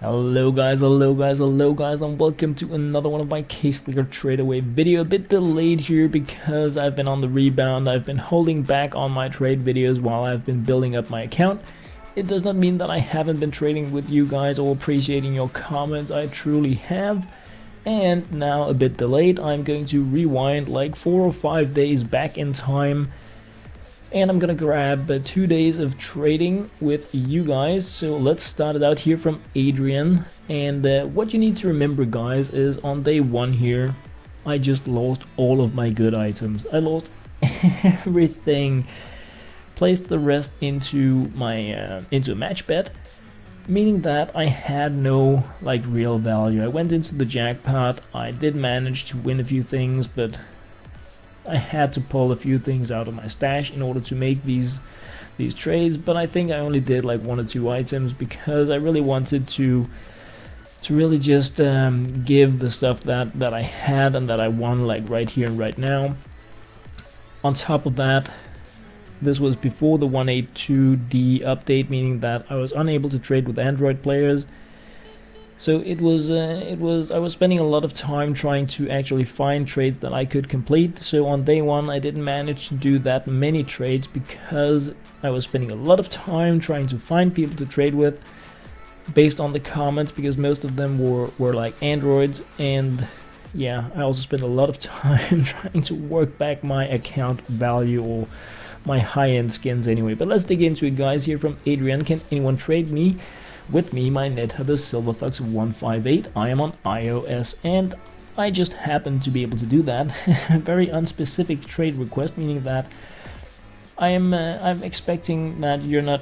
Hello guys, hello guys, hello guys, and welcome to another one of my case clear tradeaway video. A bit delayed here because I've been on the rebound. I've been holding back on my trade videos while I've been building up my account. It does not mean that I haven't been trading with you guys or appreciating your comments. I truly have. And now a bit delayed, I'm going to rewind like 4 or 5 days back in time. And I'm gonna grab 2 days of trading with you guys. So let's start it out here from Adrian. And what you need to remember, guys, is on day 1 here, I just lost all of my good items. I lost everything. Placed the rest into my into a match bet, meaning that I had no like real value. I went into the jackpot. I did manage to win a few things, but I had to pull a few things out of my stash in order to make these trades. But I think I only did like 1 or 2 items because I really wanted to really just give the stuff that I had and that I won like right here and right now. On top of that, this was before the 182D update, meaning that I was unable to trade with Android players. So I was spending a lot of time trying to actually find trades that I could complete. So on day 1 I didn't manage to do that many trades because I was spending a lot of time trying to find people to trade with based on the comments, because most of them were like Androids. And yeah, I also spent a lot of time trying to work back my account value or my high-end skins anyway. But let's dig into it, guys. Here from Adrian: can anyone trade me? With me, my NetHub is SilverFox158. I am on iOS, and I just happen to be able to do that. Very unspecific trade request, meaning that I'm expecting that you're not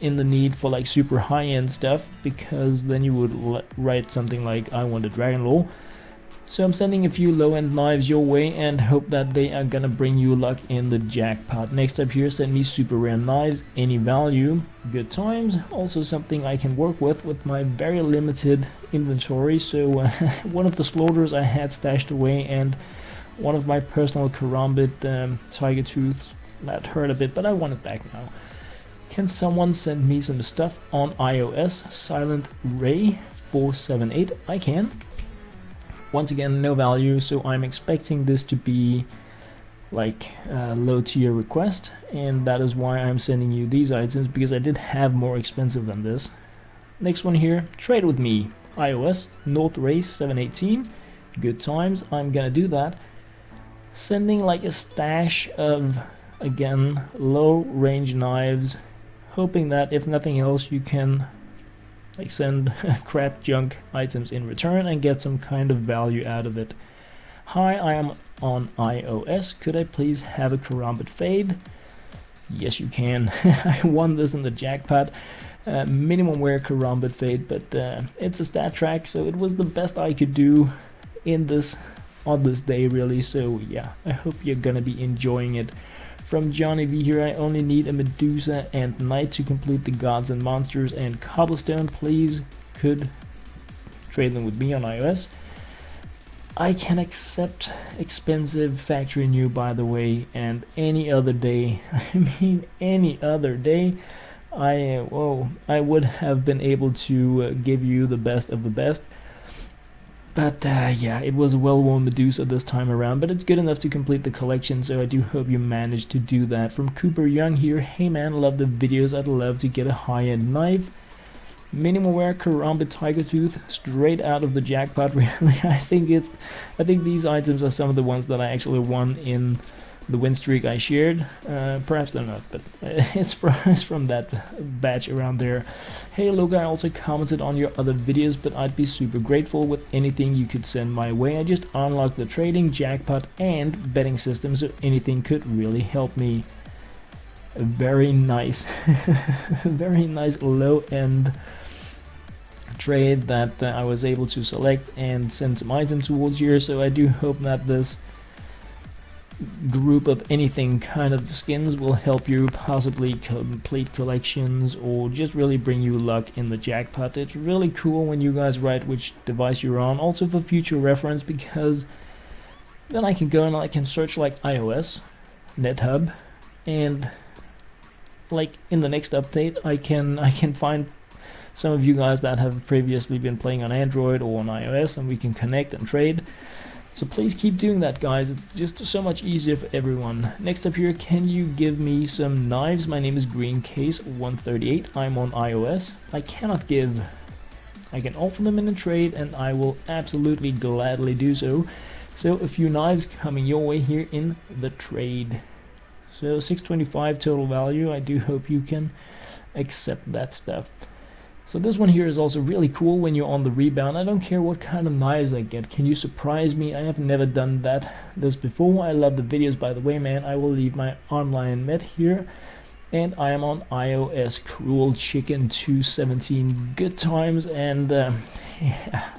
in the need for like super high-end stuff, because then you would write something like I want a Dragon Law. So I'm sending a few low-end knives your way and hope that they are gonna bring you luck in the jackpot. Next up here, send me super rare knives, any value, good times. Also something I can work with my very limited inventory. So one of the slaughters I had stashed away, and one of my personal karambit tiger tooths that hurt a bit, but I want it back now. Can someone send me some stuff on iOS? Silent Ray 478. I can. Once again, no value, so I'm expecting this to be like a low tier request, and that is why I'm sending you these items, because I did have more expensive than this. Next one here, trade with me, iOS, North Race 718, good times. I'm gonna do that. Sending like a stash of, again, low range knives, hoping that if nothing else you can like send crap junk items in return and get some kind of value out of it. Hi, I am on iOS. Could I please have a karambit fade? Yes, you can. I won this in the jackpot. Minimum wear karambit fade, but it's a stat track, so it was the best I could do in on this day, really. So yeah, I hope you're gonna be enjoying it. From Johnny V here, I only need a Medusa and Knight to complete the gods and monsters and cobblestone. Please could trade them with me on iOS. I can accept expensive factory new, by the way, and any other day, I mean any other day, I would have been able to give you the best of the best. But yeah, it was a well-worn Medusa this time around, but it's good enough to complete the collection, so I do hope you managed to do that. From Cooper Young here, hey man, love the videos, I'd love to get a high-end knife. Minimal wear karambit tiger tooth, straight out of the jackpot, really. I think these items are some of the ones that I actually won in the win streak I shared. Perhaps they're not, but it's from that batch around there. Hey look, I also commented on your other videos, but I'd be super grateful with anything you could send my way. I just unlocked the trading, jackpot, and betting system, so anything could really help me. Very nice. Very nice low-end trade that I was able to select and send some items towards here, so I do hope that this group of anything kind of skins will help you possibly complete collections or just really bring you luck in the jackpot. It's really cool when you guys write which device you're on, also for future reference, because then I can go and I can search like iOS, NetHub, and like in the next update I can find some of you guys that have previously been playing on Android or on iOS, and we can connect and trade. So please keep doing that, guys. It's just so much easier for everyone. Next up here, can you give me some knives? My name is GreenCase138. I'm on iOS. I cannot give. I can offer them in a trade, and I will absolutely gladly do so. So a few knives coming your way here in the trade. So 625 total value. I do hope you can accept that stuff. So this one here is also really cool when you're on the rebound. I don't care what kind of knives I get. Can you surprise me? I have never done this before. I love the videos, by the way, man. I will leave my online met here. And I am on iOS. Cruel Chicken 217. Good times. And yeah.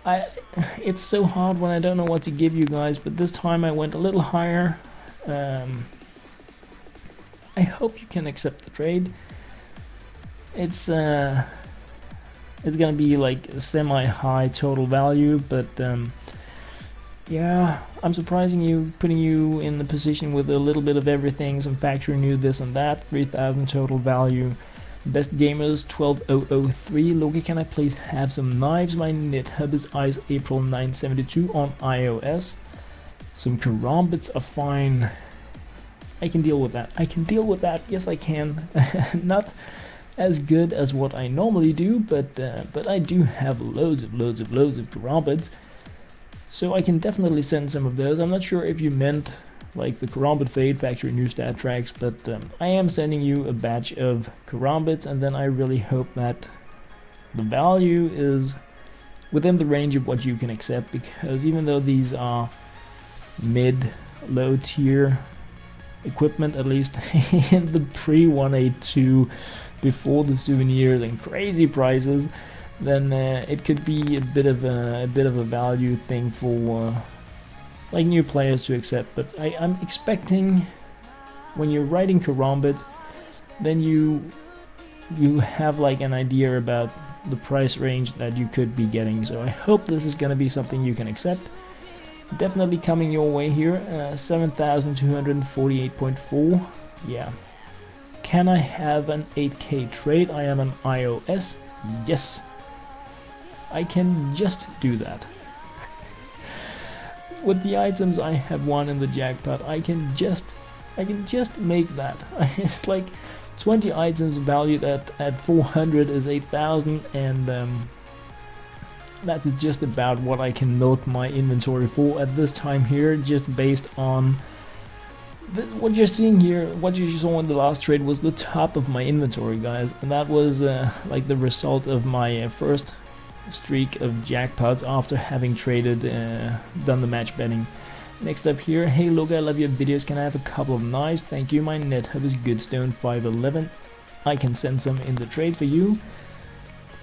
It's so hard when I don't know what to give you guys. But this time I went a little higher. I hope you can accept the trade. It's gonna be like a semi-high total value, but yeah, I'm surprising you, putting you in the position with a little bit of everything, some factory new, this and that. 3,000 total value. Best gamers 12003. Loki, can I please have some knives? My knit hub is Ice April 972 on iOS. Some karambits are fine. I can deal with that. I can deal with that. Yes, I can. Not as good as what I normally do, but I do have loads of karambits, so I can definitely send some of those. I'm not sure if you meant like the karambit fade factory new stat tracks, but I am sending you a batch of karambits, and then I really hope that the value is within the range of what you can accept, because even though these are mid-low tier equipment, at least in the pre-182 before the souvenirs and crazy prices, then it could be a bit of a value thing for like new players to accept. But I'm expecting when you're writing karambits, then you have like an idea about the price range that you could be getting. So I hope this is going to be something you can accept. Definitely coming your way here. 7,248.4. Yeah. Can I have an 8K trade? I am on iOS. Yes. I can just do that. With the items I have won in the jackpot, I can just make that. It's like 20 items valued at 400 is 8,000, and that's just about what I can milk my inventory for at this time here, just based on what you're seeing here. What you saw in the last trade was the top of my inventory, guys, and that was like the result of my first streak of jackpots after having traded, done the match betting. Next up here, hey look, I love your videos, can I have a couple of knives? Thank you. My net hub is Goodstone 511. I can send some in the trade for you,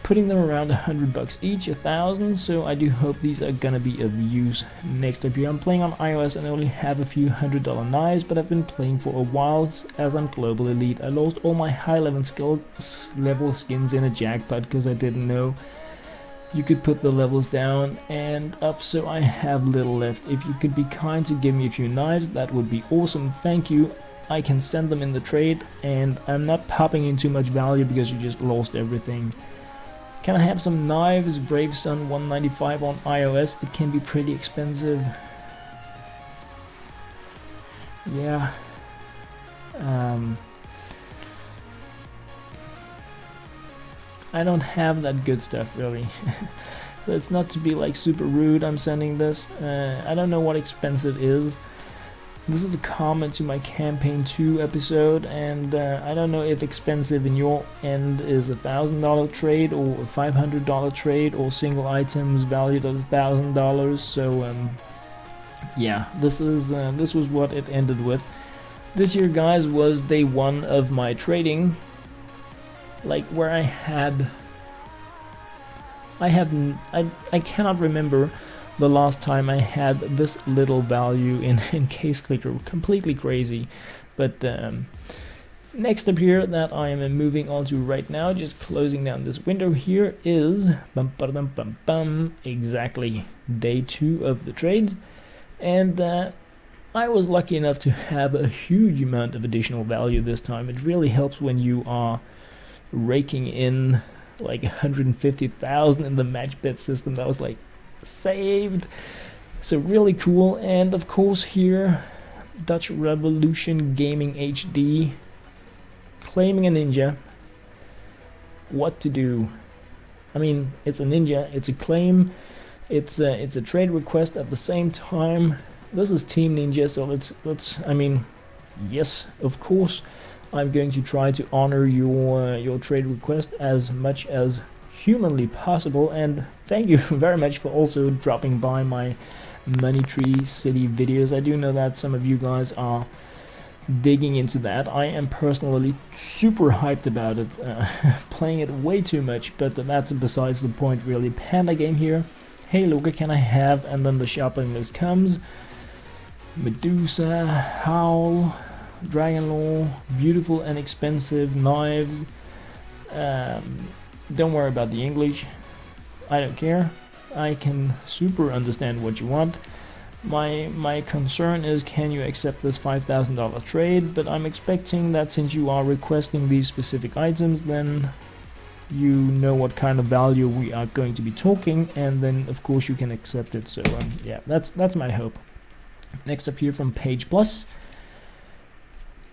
putting them around $100 each, 1,000, so I do hope these are gonna be of use. Next up here, I'm playing on iOS and I only have a few $100 knives, but I've been playing for a while as I'm global elite. I lost all my high level skins in a jackpot because I didn't know you could put the levels down and up, so I have little left. If you could be kind to give me a few knives, that would be awesome. Thank you. I can send them in the trade, and I'm not popping in too much value because you just lost everything. Can I have some knives? Brave Sun 195 on iOS. It can be pretty expensive. Yeah. I don't have that good stuff really. So it's not to be like super rude, I'm sending this. I don't know what expensive is. This is a comment to my campaign 2 episode, and I don't know if expensive in your end is $1,000 trade or a $500 trade or single items valued at $1,000. So yeah, this was what it ended with. This year, guys, was day 1 of my trading, like where I cannot remember the last time I had this little value in case clicker. Completely crazy. But next up here that I am moving on to right now, just closing down this window here, is exactly day 2 of the trades, and I was lucky enough to have a huge amount of additional value this time. It really helps when you are raking in like 150,000 in the match bet system. That was like saved. So really cool. And of course here, Dutch Revolution Gaming HD, claiming a ninja. What to do? I mean, it's a ninja, it's a claim, it's a trade request at the same time. This is Team Ninja, so let's I mean, yes, of course, I'm going to try to honor your trade request as much as humanly possible. And thank you very much for also dropping by my Money Tree City videos. I do know that some of you guys are digging into that. I am personally super hyped about it, playing it way too much, but that's besides the point really. Panda game here. Hey Luca, can I have? And then the shopping list comes. Medusa, Howl, Dragon Law, beautiful and expensive knives. Don't worry about the English. I don't care. I can super understand what you want. My concern is, can you accept this $5,000 trade? But I'm expecting that since you are requesting these specific items, then you know what kind of value we are going to be talking, and then of course you can accept it. So yeah, that's my hope. Next up here from Page Plus,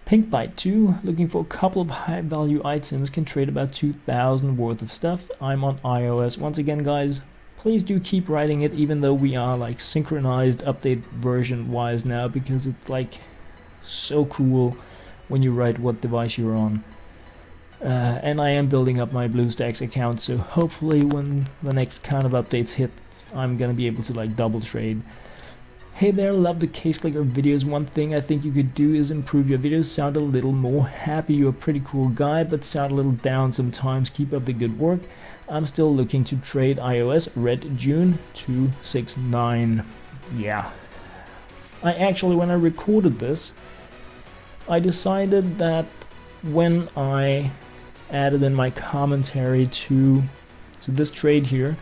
Pink Bite 2, looking for a couple of high value items, can trade about 2,000 worth of stuff. I'm on iOS. Once again guys, please do keep writing it, even though we are like synchronized update version wise now, because it's like so cool when you write what device you're on. And I am building up my BlueStacks account, so hopefully when the next kind of updates hit, I'm gonna be able to like double trade. Hey there, love the case clicker videos. One thing I think you could do is improve your videos, sound a little more happy. You're a pretty cool guy, but sound a little down sometimes. Keep up the good work. I'm still looking to trade iOS. Red June 269. Yeah. I actually, when I recorded this, I decided that when I added in my commentary to this trade here,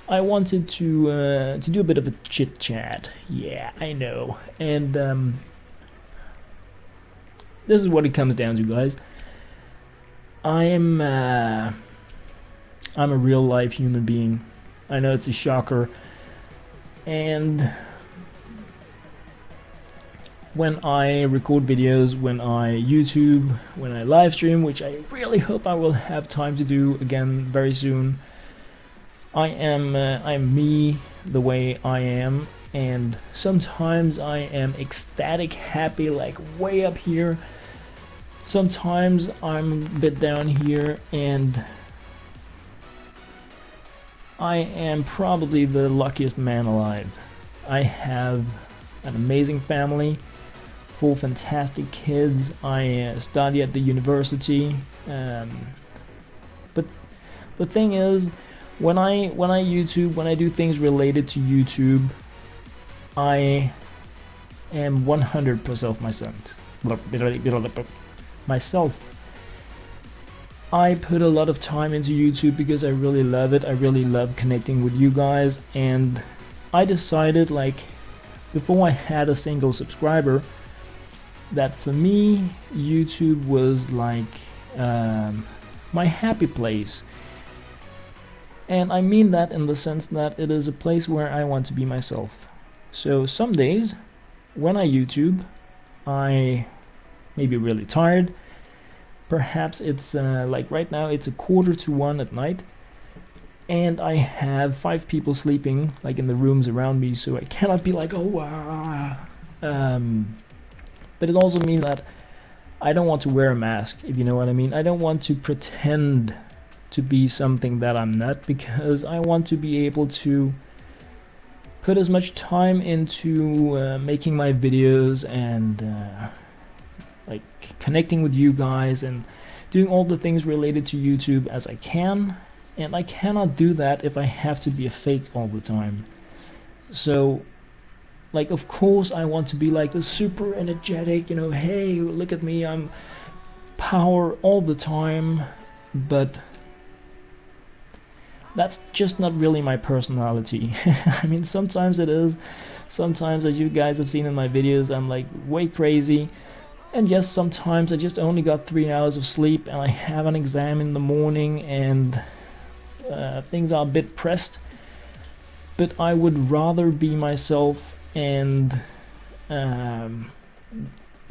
I wanted to do a bit of a chit chat. Yeah, I know. And this is what it comes down to, guys. I'm a real life human being. I know it's a shocker. And when I record videos, when I YouTube, when I live stream, which I really hope I will have time to do again very soon, I'm me the way I am, and sometimes I am ecstatic, happy, like way up here. Sometimes I'm a bit down here, and I am probably the luckiest man alive. I have an amazing family, 4 fantastic kids. I study at the university, but the thing is, when I YouTube, when I do things related to YouTube, I am 100% myself. I put a lot of time into YouTube because I really love it. I really love connecting with you guys, and I decided, like, before I had a single subscriber, that for me YouTube was like my happy place. And I mean that in the sense that it is a place where I want to be myself. So some days when I YouTube, I may be really tired. Perhaps it's like right now it's 1:45 at night, and I have 5 people sleeping like in the rooms around me, so I cannot be like, oh but it also means that I don't want to wear a mask, if you know what I mean. I don't want to pretend to be something that I'm not, because I want to be able to put as much time into making my videos and like connecting with you guys and doing all the things related to YouTube as I can, and I cannot do that if I have to be a fake all the time. So like, of course I want to be like the super energetic, you know, hey, look at me, I'm power all the time, but that's just not really my personality. I mean, sometimes it is. Sometimes, as you guys have seen in my videos, I'm like way crazy. And yes, sometimes I just only got 3 hours of sleep and I have an exam in the morning and things are a bit pressed. But I would rather be myself, and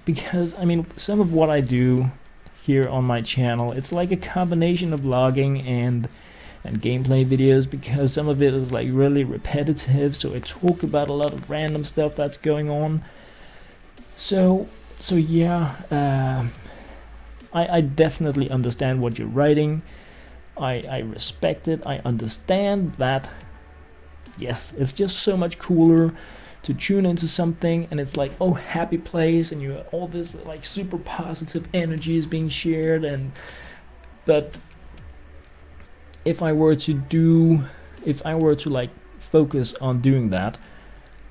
because I mean, some of what I do here on my channel, it's like a combination of vlogging and gameplay videos, because some of it is like really repetitive, so I talk about a lot of random stuff that's going on. So yeah, I definitely understand what you're writing. I respect it. I understand that. Yes, it's just so much cooler to tune into something and it's like, oh, happy place, and you all this like super positive energy is being shared. And but if I were to like focus on doing that,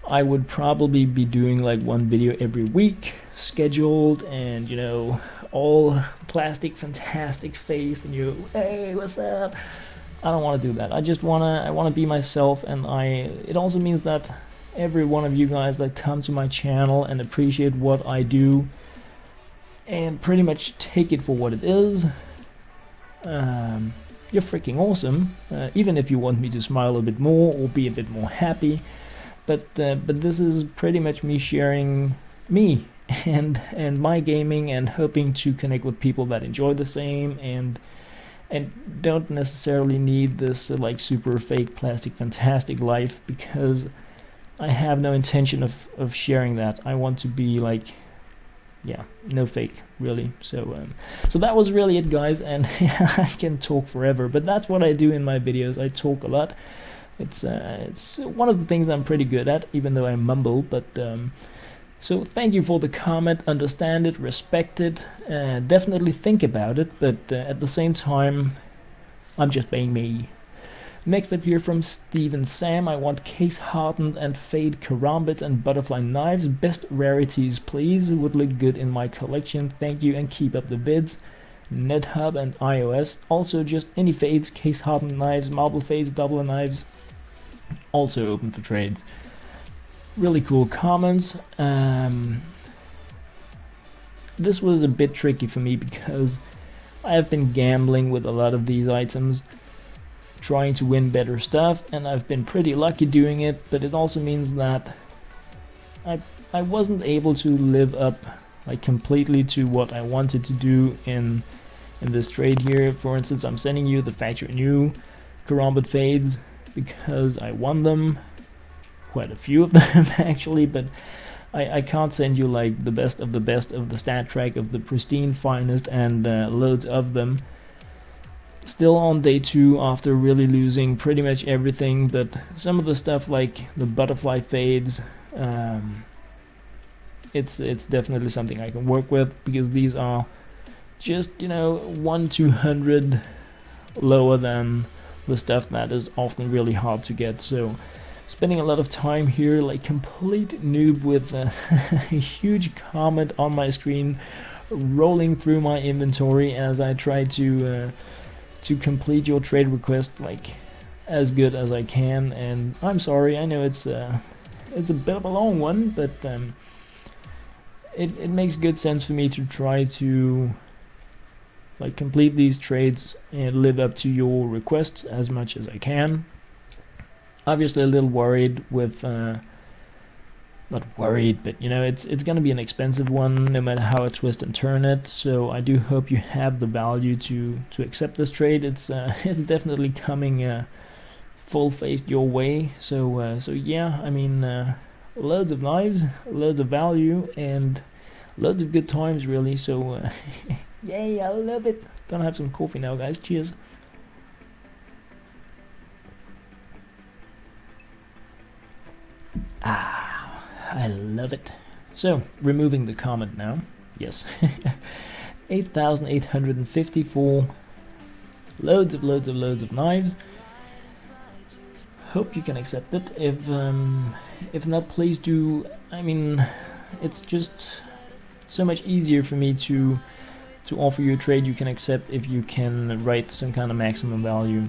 I would probably be doing like one video every week, scheduled, and you know, all plastic fantastic face and you, hey, what's up? I don't want to do that. I want to be myself, and it also means that every one of you guys that come to my channel and appreciate what I do and pretty much take it for what it is, you're freaking awesome. Even if you want me to smile a bit more or be a bit more happy, but this is pretty much me sharing me and my gaming, and hoping to connect with people that enjoy the same and don't necessarily need this like super fake plastic fantastic life, because I have no intention of sharing that. I want to be like, yeah, no fake really. So that was really it, guys, and I can talk forever, but that's what I do in my videos. I talk a lot. It's one of the things I'm pretty good at, even though I mumble. But so thank you for the comment. Understand it, respect it, definitely think about it, but at the same time, I'm just being me. Next up here from Steven Sam, I want case hardened and fade karambit and butterfly knives. Best rarities, please. Would look good in my collection. Thank you and keep up the vids. NetHub and iOS. Also just any fades, case hardened knives, marble fades, doubler knives. Also open for trades. Really cool comments. This was a bit tricky for me because I have been gambling with a lot of these items, trying to win better stuff, and I've been pretty lucky doing it, but it also means that I wasn't able to live up like completely to what I wanted to do in this trade here. For instance, I'm sending you the factory new karambit fades because I won them, quite a few of them actually, but I can't send you like the best of the stat track of the pristine finest and loads of them. Still on day 2 after really losing pretty much everything, but some of the stuff like the butterfly fades, it's definitely something I can work with, because these are just, you know, 1/200 lower than the stuff that is often really hard to get. So spending a lot of time here like complete noob with a huge comment on my screen, rolling through my inventory as I try to complete your trade request like as good as I can. And I'm sorry, I know it's a bit of a long one, but it makes good sense for me to try to like complete these trades and live up to your requests as much as I can. Obviously a little worried with not worried, but you know, it's gonna be an expensive one no matter how I twist and turn it. So I do hope you have the value to accept this trade. It's definitely coming full-faced your way. So yeah, I mean, loads of knives, loads of value, and loads of good times really. So yay, I love it. Gonna have some coffee now, guys. Cheers. I love it. So, removing the comment now. Yes. 8,854. Loads of knives. Hope you can accept it. If not, please do. I mean, it's just so much easier for me to offer you a trade you can accept if you can write some kind of maximum value.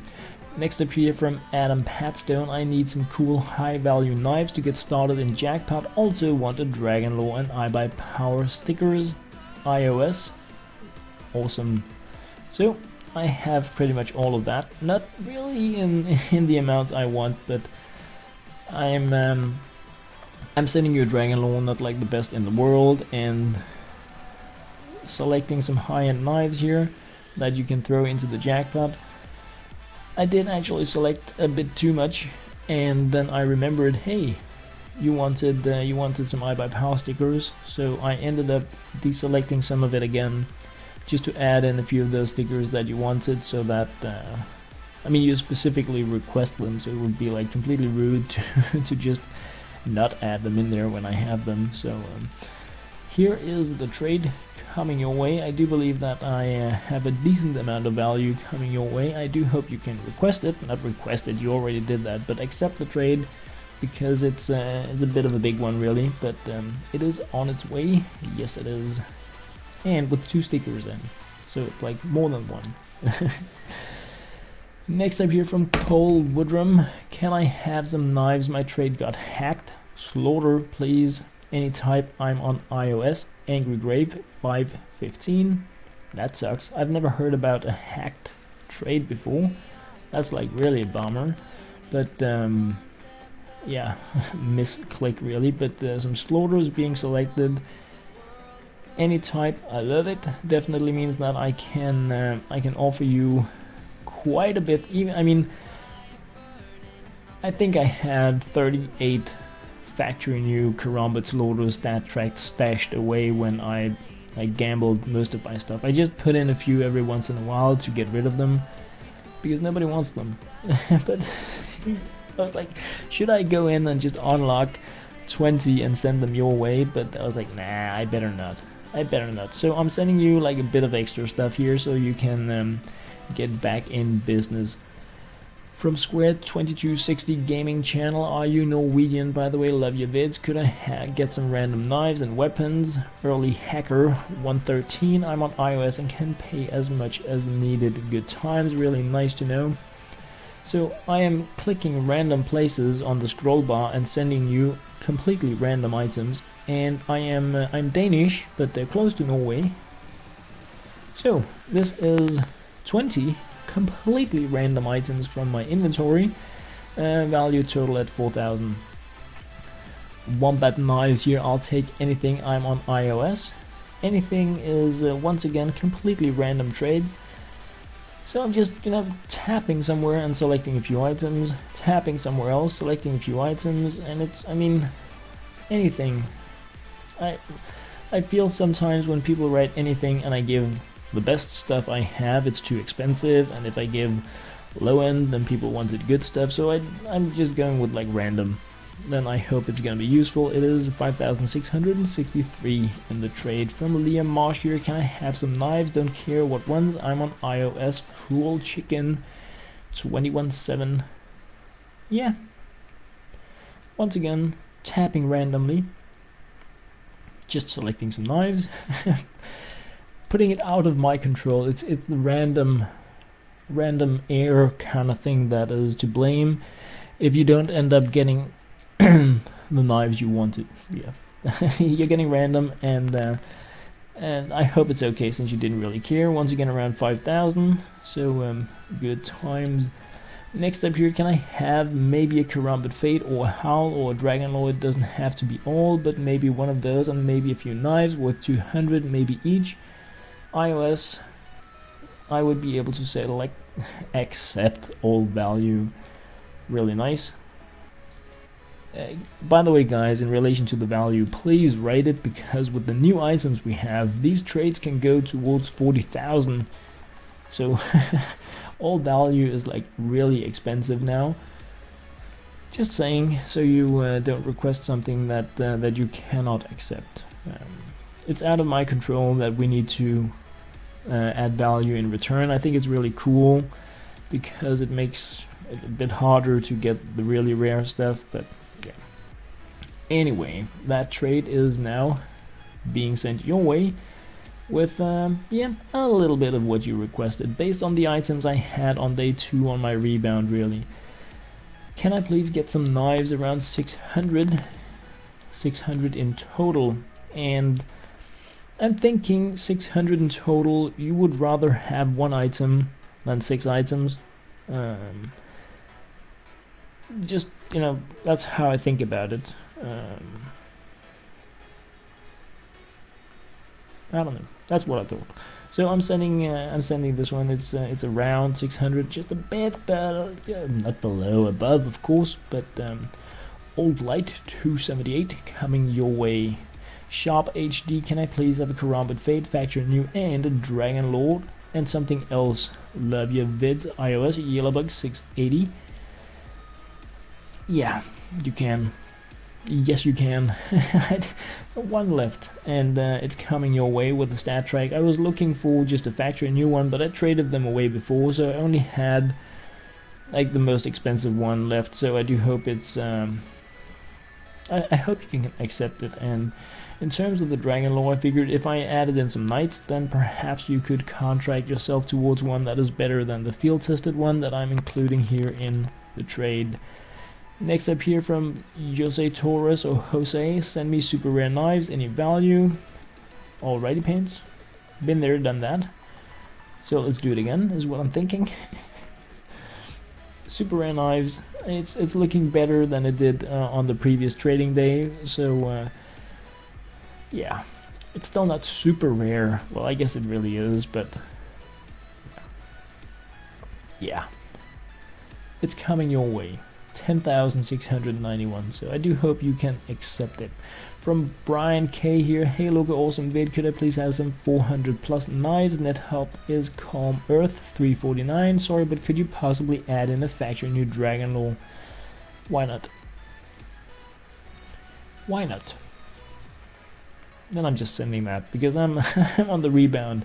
Next up here from Adam Patstone, I need some cool high value knives to get started in Jackpot. Also want a Dragon Lore and I Buy Power stickers. iOS. Awesome. So I have pretty much all of that. Not really in the amounts I want, but I'm sending you a Dragon Lord, not like the best in the world, and selecting some high-end knives here that you can throw into the jackpot. I did actually select a bit too much, and then I remembered, hey, you wanted some iBuyPower stickers, so I ended up deselecting some of it again, just to add in a few of those stickers that you wanted, so that I mean, you specifically request them, so it would be like completely rude to just not add them in there when I have them. So here is the trade coming your way. I do believe that I have a decent amount of value coming your way. I do hope you can request it, not request it, you already did that, but accept the trade, because it's a bit of a big one really, but it is on its way. Yes, it is, and with 2 stickers in, so it's like more than one. Next up here from Cole Woodrum, can I have some knives? My trade got hacked. Slaughter, please. Any type. I'm on iOS. Angry Grave 515. That sucks. I've never heard about a hacked trade before. That's like really a bummer. But yeah, misclick really. But some slaughters being selected. Any type. I love it. Definitely means that I can offer you quite a bit. Even, I mean, I think I had 38 factory new Karambit slaughters that tracked stashed away when I gambled most of my stuff. I just put in a few every once in a while to get rid of them, because nobody wants them. But I was like, should I go in and just unlock 20 and send them your way? But I was like, nah, I better not. So I'm sending you like a bit of extra stuff here, so you can get back in business. From Square 2260 Gaming Channel, are you Norwegian? By the way, love your vids. Could I get some random knives and weapons? Early Hacker 113. I'm on iOS and can pay as much as needed. Good times, really nice to know. So I am clicking random places on the scroll bar and sending you completely random items. And I'm Danish, but they're close to Norway. So this is 20 completely random items from my inventory, value total at 4,000. Wombat knives here, I'll take anything. I'm on iOS. Anything is once again completely random trades. So I'm just, tapping somewhere and selecting a few items, tapping somewhere else, selecting a few items, and it's, I mean, anything. I feel sometimes when people write anything and I give the best stuff I have, it's too expensive, and if I give low end, then people wanted good stuff, so I'm just going with like random. Then I hope it's gonna be useful. It is 5,663 in the trade. From Liam Marsh here, can I have some knives? Don't care what ones. I'm on iOS. Cruel Chicken 21.7. Yeah. Once again, tapping randomly. Just selecting some knives. Putting it out of my control. It's the random air kind of thing that is to blame if you don't end up getting the knives you wanted. Yeah. You're getting random, and I hope it's okay since you didn't really care. Once again, around 5,000, so good times. Next up here, can I have maybe a Karambit Fate or a Howl or a Dragon Lord? Doesn't have to be all, but maybe one of those, and maybe a few knives worth 200 maybe each. iOS, I would be able to say like accept all value. Really nice. By the way, guys, in relation to the value, please rate it, because with the new items we have, these trades can go towards 40,000. So all value is like really expensive now. Just saying, so you don't request something that that you cannot accept. It's out of my control that we need to add value in return. I think it's really cool because it makes it a bit harder to get the really rare stuff, but yeah. Anyway, that trade is now being sent your way with yeah, a little bit of what you requested based on the items I had on day 2 on my rebound. Really, can I please get some knives? Around 600 in total, and I'm thinking 600 in total. You would rather have one item than 6 items. Just, you know, that's how I think about it. I don't know. That's what I thought. So I'm sending this one. It's around 600, just a bit, but not below, above, of course. But Old Light 278 coming your way. Sharp HD, can I please have a Karambit Fade, Factory New, and a Dragon Lord, and something else? Love your vids. iOS Yellowbug 680. Yeah, you can. Yes, you can. One left, and it's coming your way with the stat track. I was looking for just a Factory New one, but I traded them away before, so I only had like the most expensive one left. So I do hope it's. I hope you can accept it. And in terms of the Dragon Lore, I figured if I added in some knights, then perhaps you could contract yourself towards one that is better than the field-tested one that I'm including here in the trade. Next up here from Jose Torres or Jose, send me super rare knives, any value. Alrighty, paints. Been there, done that. So let's do it again, is what I'm thinking. Super rare knives, it's looking better than it did on the previous trading day. So yeah, it's still not super rare. Well, I guess it really is, but yeah, it's coming your way. 10,691, so I do hope you can accept it. From Brian K here, hey logo, awesome vid, could I please have some 400 plus knives? Net help is Calm Earth 349. Sorry, but could you possibly add in a Factory New Dragon Lore? Why not? Why not? Then I'm just sending that because I'm I'm on the rebound.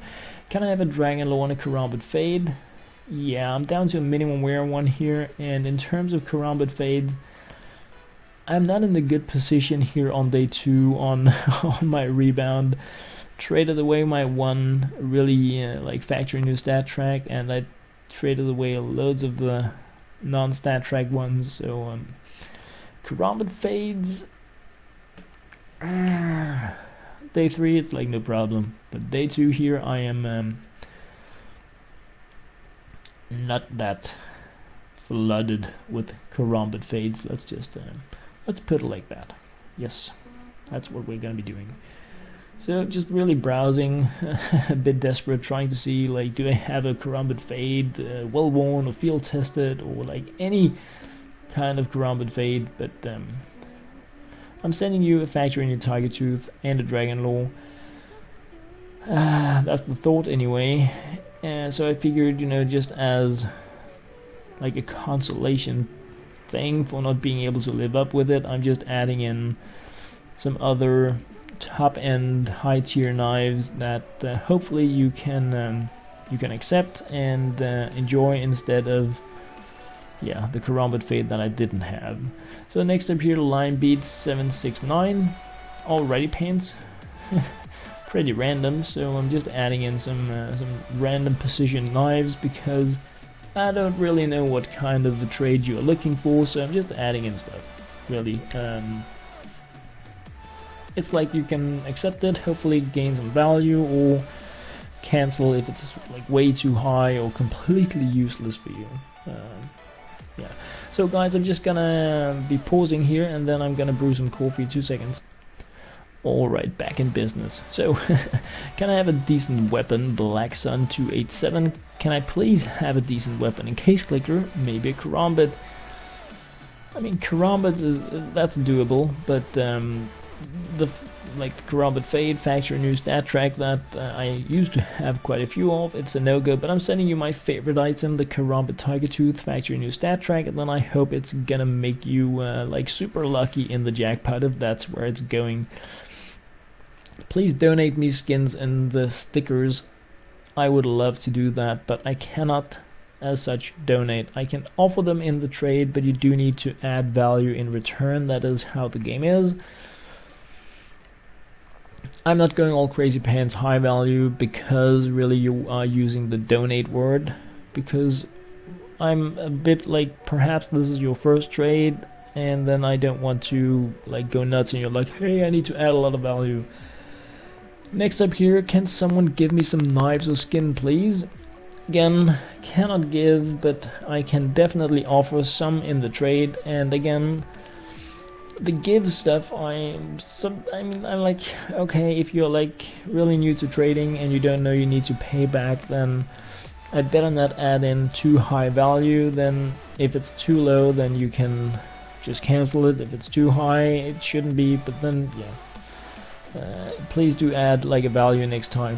Can I have a Dragon Lore and a Karambit Fade? Yeah, I'm down to a minimum wear one here, and in terms of Karambit Fades, I'm not in a good position here on day 2 on on my rebound. Traded away my one really like Factory New stat track, and I traded away loads of the non-stat track ones. So Karambit Fades, day 3 it's like no problem, but day 2 here I am not that flooded with Karambit Fades. Let's just let's put it like that. Yes, that's what we're gonna be doing. So just really browsing, a bit desperate, trying to see like, do I have a Karambit Fade, well worn or field tested, or like any kind of Karambit Fade. But I'm sending you a Factory New Tiger Tooth and a Dragon Lore. That's the thought anyway. So I figured, you know, just as like a consolation thing for not being able to live up with it, I'm just adding in some other top-end, high-tier knives that hopefully you can accept and enjoy instead of, yeah, the Karambit Fade that I didn't have. So next up here, Line Beat 769, alrighty paints. Pretty random, so I'm just adding in some random precision knives because I don't really know what kind of the trade you are looking for, so I'm just adding in stuff, really. It's like you can accept it, hopefully gain some value, or cancel if it's like way too high or completely useless for you. Yeah. So guys, I'm just gonna be pausing here, and then I'm gonna brew some coffee. 2 seconds. Alright, back in business. So, can I have a decent weapon? Black Sun 287. Can I please have a decent weapon? In case clicker, maybe a Karambit. I mean, Karambit that's doable, but the Karambit Fade, Factory New stat track that I used to have quite a few of, it's a no-go, but I'm sending you my favorite item, the Karambit Tiger Tooth Factory New stat track, and then I hope it's gonna make you like super lucky in the jackpot if that's where it's going. Please donate me skins and the stickers. I would love to do that, but I cannot as such donate. I can offer them in the trade, but you do need to add value in return. That is how the game is. I'm not going all crazy pants high value because really you are using the donate word, because I'm a bit like, perhaps this is your first trade and then I don't want to like go nuts and you're like, hey, I need to add a lot of value. Next up here, can someone give me some knives or skin, please? Again, cannot give, but I can definitely offer some in the trade. And again, the give stuff, I'm like, okay, if you're like really new to trading and you don't know you need to pay back, then I'd better not add in too high value. Then if it's too low, then you can just cancel it. If it's too high, it shouldn't be, but then yeah, please do add like a value next time.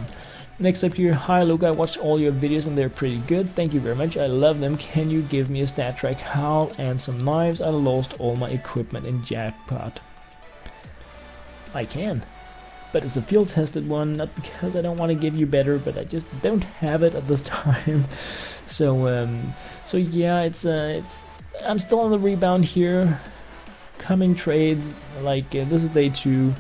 Next up here, hi Luke, I watched all your videos and they're pretty good, thank you very much, I love them. Can you give me a stat track haul and some knives? I lost all my equipment in jackpot. I can, but it's a field tested one, not because I don't want to give you better, but I just don't have it at this time. So so yeah, it's I'm still on the rebound here. Coming trades, like this is day 2.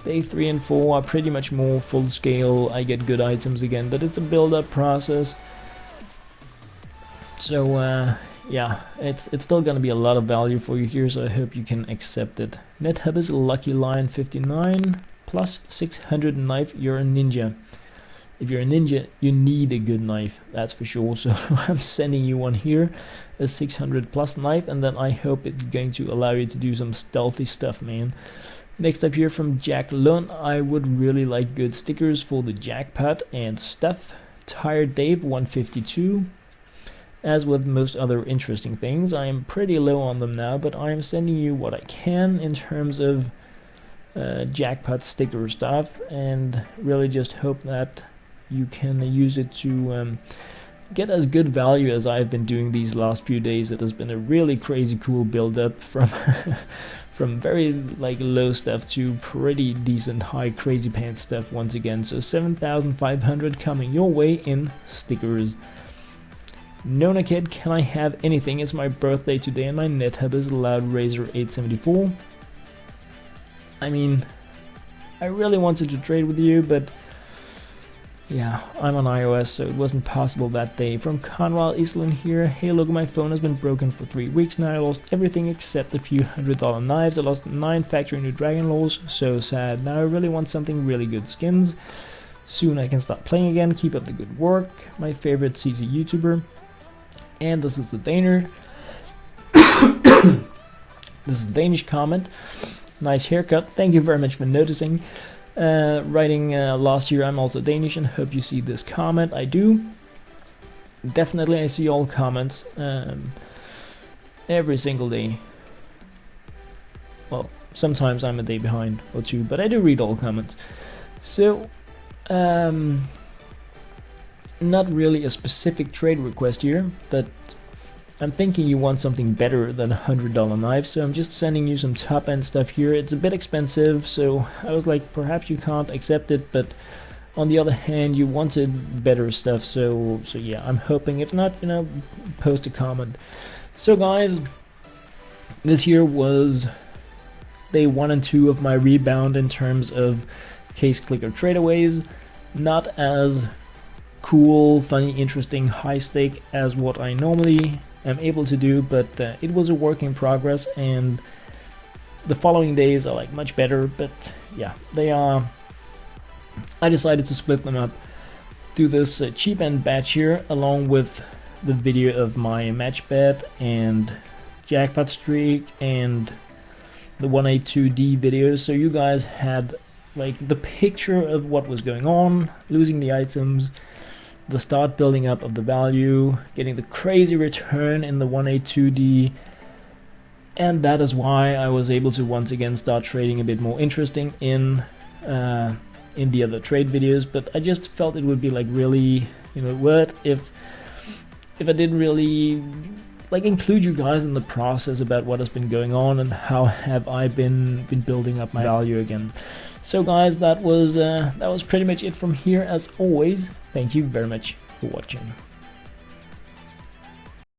Day 3 and 4 are pretty much more full scale. I get good items again, but it's a build-up process. So yeah, it's still gonna be a lot of value for you here, so I hope you can accept it. NetHub is Lucky Lion 59 plus 600 knife. You're a ninja. If you're a ninja, you need a good knife, that's for sure. So I'm sending you one here, a 600 plus knife, and then I hope it's going to allow you to do some stealthy stuff, man. Next up here from Jack Lund, I would really like good stickers for the jackpot and stuff. Tired Dave 152. As with most other interesting things, I am pretty low on them now, but I am sending you what I can in terms of jackpot sticker stuff, and really just hope that you can use it to get as good value as I've been doing these last few days. It has been a really crazy cool build up from from very like low stuff to pretty decent high crazy pants stuff once again. So 7,500 coming your way in stickers. Nona Kid, can I have anything? It's my birthday today and my NetHub is Loud Razor 874. I mean, I really wanted to trade with you, but yeah, I'm on iOS, so it wasn't possible that day. From Conrad Island here, hey look, my phone has been broken for 3 weeks now. I lost everything except a few $100 knives. I lost 9 factory new Dragon Laws, so sad. Now I really want something really good skins. Soon I can start playing again. Keep up the good work. My favorite CC YouTuber. And this is the Danish. This is a Danish comment. Nice haircut. Thank you very much for noticing. Writing last year, I'm also Danish and hope you see this comment. I do. Definitely I see all comments every single day. Well, sometimes I'm a day behind or 2, but I do read all comments. So not really a specific trade request here, but I'm thinking you want something better than a $100 knife, so I'm just sending you some top end stuff here. It's a bit expensive, so I was like, perhaps you can't accept it, but on the other hand, you wanted better stuff, so yeah, I'm hoping. If not, you know, post a comment. So guys, this here was day 1 and 2 of my rebound in terms of case clicker tradeaways. Not as cool, funny, interesting, high stake as what I normally am able to do, but it was a work in progress, and the following days are like much better. But yeah, they are. I decided to split them up, do this cheap end batch here along with the video of my match bet and jackpot streak and the 182D videos, so you guys had like the picture of what was going on, losing the items, the start building up of the value, getting the crazy return in the 182D, and that is why I was able to once again start trading a bit more interesting in the other trade videos. But I just felt it would be like really, you know, what if I didn't really like include you guys in the process about what has been going on and how have I been building up my value again. So guys, that was pretty much it from here. As always, thank you very much for watching.